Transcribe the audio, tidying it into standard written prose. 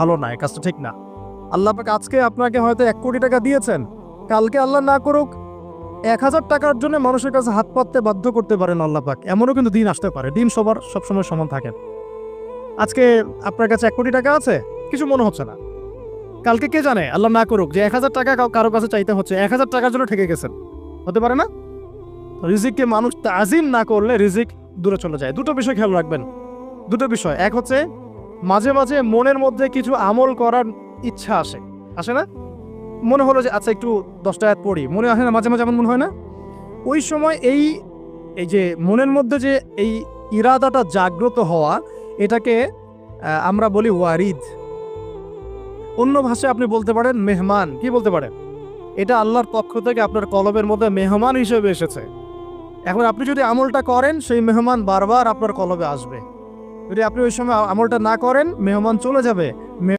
ভালো না, এই কাজটা ঠিক না। আল্লাহ পাক আজকে আপনাকে হয়তো 1 কোটি টাকা দিয়েছেন, কালকে আল্লাহ না করুক 1000 টাকার জন্য মানুষের কাছে হাত পাততে বাধ্য করতে পারেন আল্লাহ পাক। এমনও কিন্তু দিন আসতে পারে। দিন সবসময় সমান থাকে না। আজকে আপনার কাছে 1 কোটি টাকা আছে, কিছু মনে হচ্ছে না। কালকে কে জানে আল্লাহ না করুক যে 1000 টাকা কারো কাছে চাইতে হচ্ছে, 1000 টাকার জন্য ঠকে গেছেন। হতে পারে না? রিজিককে মানুষ তাজিম না করলে রিজিক দূরে চলে যায়। দুটো বিষয় খেয়াল রাখবেন। দুটো বিষয়। এক হচ্ছে মাঝে মাঝে মনের মধ্যে কিছু আমল করার ইচ্ছা আসে না? মনে হলো যে আচ্ছা একটু 10টা আয়াত পড়ি, মনে আসে না মাঝে মাঝে? এমন মনে হয় না? ওই সময় এই যে মনের মধ্যে যে এই ইরাদাটা জাগ্রত হওয়া, এটাকে আমরা বলি ওয়ারিদ। অন্য ভাষায় আপনি বলতে পারেন মেহমান। কি বলতে পারেন? এটা আল্লাহর পক্ষ থেকে আপনার কলবের মধ্যে মেহমান হিসেবে এসেছে। এখন আপনি যদি আমলটা করেন, সেই মেহমান বারবার আপনার কলবে আসবে। যদি আপনি ওই সময় আমলটা না করেন, মেহমান চলে যাবে।